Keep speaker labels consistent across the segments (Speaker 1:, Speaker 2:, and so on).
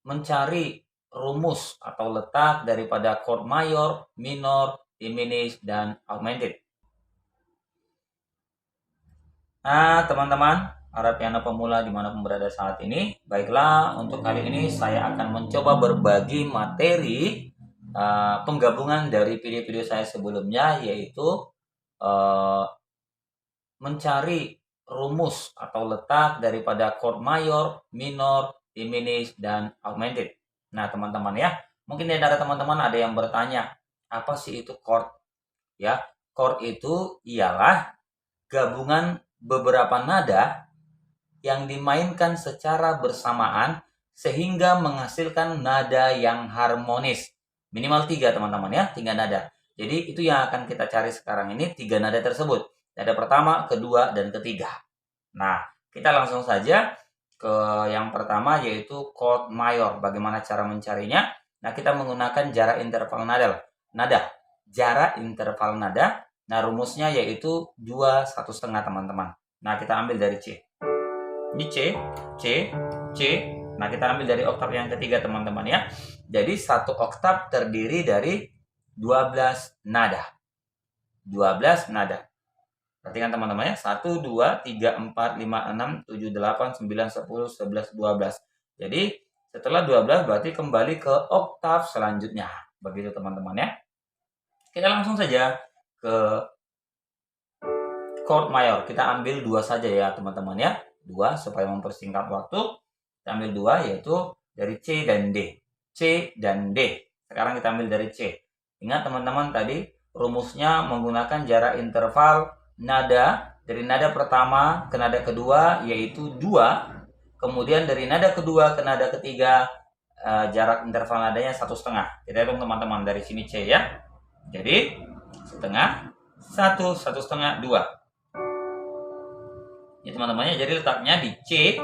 Speaker 1: mencari rumus atau letak daripada chord mayor, minor, diminished, dan augmented. Nah, teman-teman, para piano pemula dimanapun berada saat ini, baiklah, untuk kali ini saya akan mencoba berbagi materi penggabungan dari video-video saya sebelumnya, yaitu mencari rumus atau letak daripada chord mayor, minor, diminished, dan augmented. Nah, teman-teman ya, mungkin di antara teman-teman ada yang bertanya, apa sih itu chord? Ya, chord itu ialah gabungan beberapa nada yang dimainkan secara bersamaan sehingga menghasilkan nada yang harmonis. Minimal 3 teman-teman ya, 3 nada. Jadi itu yang akan kita cari sekarang ini, 3 nada tersebut. Nada pertama, kedua, dan ketiga. Nah, kita langsung saja ke yang pertama, yaitu chord mayor. Bagaimana cara mencarinya? Nah, kita menggunakan jarak interval nada. Jarak interval nada. Nah, rumusnya yaitu 2 1/2 teman-teman. Nah, kita ambil dari C. Ini C, C. Nah, kita ambil dari oktav yang ketiga teman-teman ya. Jadi satu oktav terdiri dari 12 nada. 12 nada. Perhatikan teman-teman ya. 1, 2, 3, 4, 5, 6, 7, 8, 9, 10, 11, 12. Jadi setelah 12 berarti kembali ke oktav selanjutnya. Begitu teman-teman ya. Kita langsung saja ke chord mayor. Kita ambil 2 saja ya teman-teman ya. 2 supaya mempersingkat waktu. Kita ambil 2 yaitu dari C dan D. C dan D. Sekarang kita ambil dari C. Ingat teman-teman tadi rumusnya menggunakan jarak interval nada dari nada pertama ke nada kedua yaitu 2. Kemudian dari nada kedua ke nada ketiga jarak interval nadanya 1/2. Kita hitung teman-teman dari sini C ya. Jadi setengah, 1, 1/2, 2. Ya teman-teman, jadi letaknya di C,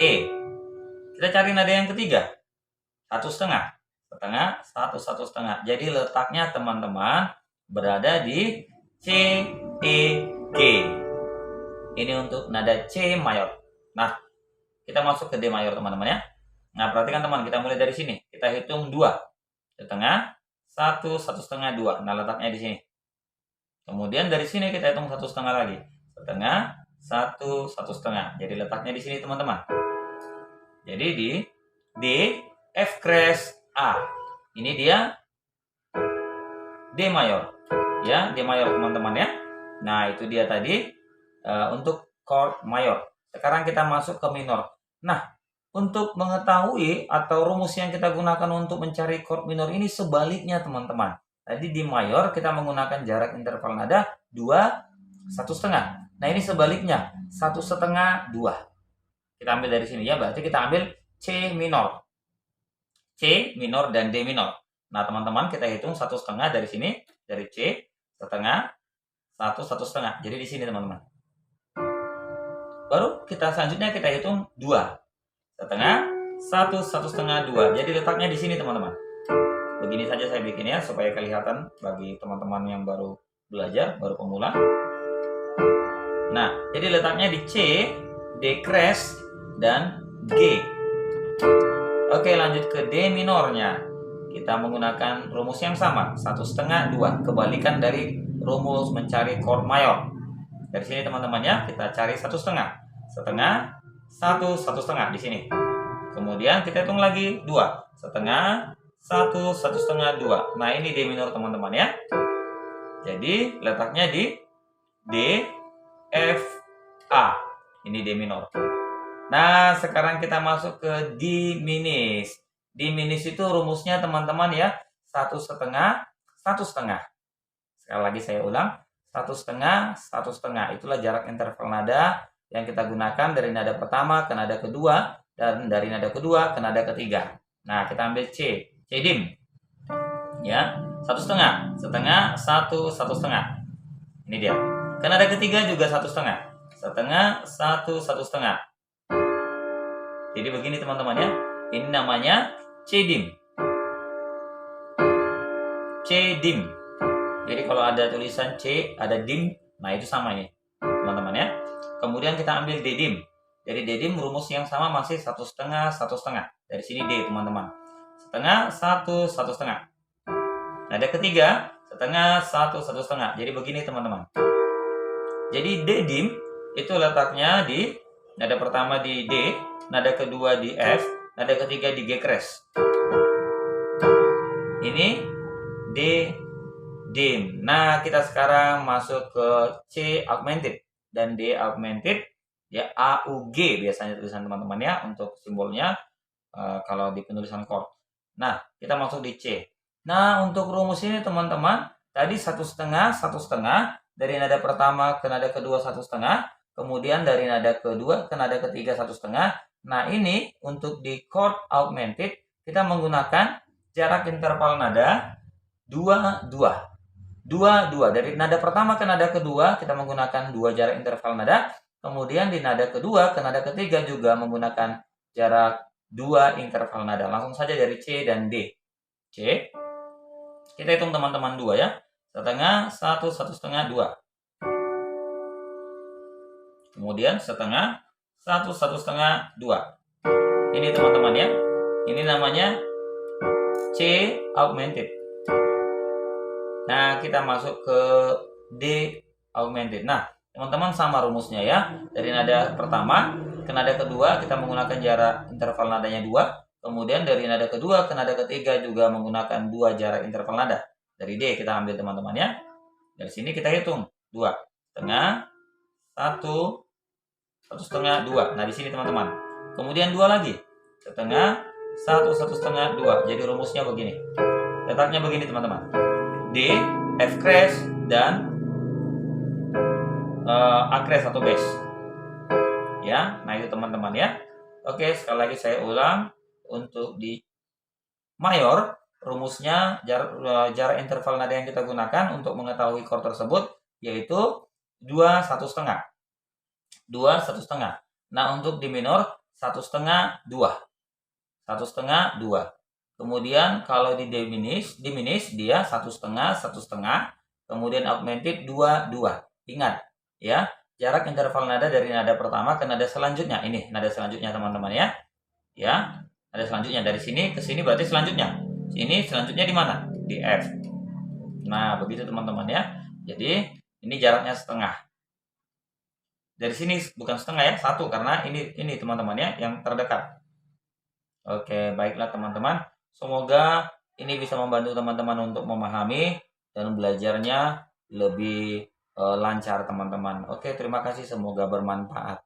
Speaker 1: E. Kita cari nada yang ketiga, 1/2, setengah, 1, 1/2. Jadi letaknya teman-teman berada di C, E, G. Ini untuk nada C mayor. Nah, kita masuk ke D mayor teman-teman ya. Nah, perhatikan teman, kita mulai dari sini. Kita hitung 2, setengah, 1, 1/2, 2. Nah, letaknya di sini. Kemudian dari sini kita hitung 1/2 lagi. Setengah, 1, 1/2. Jadi letaknya di sini teman-teman. Jadi di D, F crash, A. Ini dia D mayor. Ya, D mayor teman-teman ya. Nah, itu dia tadi untuk chord mayor. Sekarang kita masuk ke minor. Nah, untuk mengetahui atau rumus yang kita gunakan untuk mencari chord minor ini sebaliknya teman-teman. Tadi di mayor kita menggunakan jarak interval nada 2, 1/2. Nah, ini sebaliknya 1/2, 2. Kita ambil dari sini ya, berarti kita ambil C minor. C minor dan D minor. Nah, teman-teman kita hitung 1/2 dari sini, dari C, setengah, 1, 1/2. Jadi di sini teman-teman. Baru kita selanjutnya kita hitung 2. Setengah, 1, 1/2, 2. Jadi letaknya di sini teman-teman. Begini saja saya bikin ya, supaya kelihatan bagi teman-teman yang baru belajar, baru pemula. Nah, jadi letaknya di C, D crash, dan G. Oke, lanjut ke D minornya. Kita menggunakan rumus yang sama, 1/2, 2. Kebalikan dari rumus mencari chord mayor. Dari sini teman-teman ya, kita cari 1/2. Setengah, 1, 1/2 di sini. Kemudian kita hitung lagi 2. Setengah, 1, 1/2, 2. Nah, ini D minor teman-teman ya. Jadi letaknya di D, F, A. Ini D minor. Nah, sekarang kita masuk ke diminished. Diminished itu rumusnya teman-teman ya, 1/2, 1/2. Sekali lagi saya ulang, 1/2, 1/2. Itulah jarak interval nada yang kita gunakan dari nada pertama ke nada kedua dan dari nada kedua ke nada ketiga. Nah, kita ambil C, C dim. Ya, 1/2, setengah, 1, 1/2. Ini dia. Ke nada ketiga juga 1/2. Setengah, 1, 1/2. Jadi begini teman-teman ya. Ini namanya C dim. C dim. Jadi kalau ada tulisan C, ada dim, nah itu sama ini teman-teman ya. Kemudian kita ambil D dim. Dari D dim rumus yang sama masih 1/2, 1/2. Dari sini D teman-teman. Setengah, 1, 1/2. Nada ketiga, setengah, 1, 1/2. Jadi begini teman-teman. Jadi D dim itu letaknya di nada pertama di D, nada kedua di F, nada ketiga di G crash. Ini D dim. Nah, kita sekarang masuk ke C augmented dan D augmented ya AUG biasanya tulisan teman-teman ya untuk simbolnya kalau di penulisan chord. Nah, kita masuk di C. Nah, untuk rumus ini teman-teman, tadi 1/2, 1/2 dari nada pertama ke nada kedua 1/2, kemudian dari nada kedua ke nada ketiga 1/2. Nah, ini untuk di chord augmented kita menggunakan jarak interval nada 2, 2. 2, 2. Dari nada pertama ke nada kedua kita menggunakan 2 jarak interval nada. Kemudian di nada kedua ke nada ketiga juga menggunakan jarak 2 interval nada. Langsung saja dari C dan D. C. Kita hitung teman-teman 2 ya. Setengah, 1, 1/2, 2. Kemudian setengah, 1, 1/2, 2. Ini teman-teman ya. Ini namanya C augmented. Nah, kita masuk ke D augmented. Nah, teman-teman sama rumusnya ya. Dari nada pertama ke nada kedua kita menggunakan jarak interval nadanya 2. Kemudian dari nada kedua ke nada ketiga juga menggunakan 2 jarak interval nada. Dari D kita ambil teman-teman ya. Dari sini kita hitung 2. Setengah, 1, 1/2, 2. Nah, di sini teman-teman. Kemudian 2 lagi. Setengah, 1, 1/2, 2. Jadi rumusnya begini. Letaknya begini teman-teman. D, F crash, dan A crash atau bass. Ya, nah itu teman-teman ya. Oke, sekali lagi saya ulang. Untuk di mayor, rumusnya jarak interval nada yang kita gunakan untuk mengetahui chord tersebut yaitu 2, 1/2. 2, 1/2. Nah, untuk di minor 1/2, 2. 1/2, 2. Kemudian kalau di diminish dia 1/2, 1/2. Kemudian augmented 2, 2. Ingat ya, jarak interval nada dari nada pertama ke nada selanjutnya. Ini nada selanjutnya teman-teman ya. Ya, nada selanjutnya dari sini ke sini berarti selanjutnya. Ini selanjutnya di mana? Di F. Nah, begitu teman-teman ya. Jadi ini jaraknya setengah. Dari sini bukan setengah ya, 1 karena ini teman-teman ya yang terdekat. Oke, baiklah teman-teman. Semoga ini bisa membantu teman-teman untuk memahami dan belajarnya lebih lancar teman-teman. Oke, terima kasih. Semoga bermanfaat.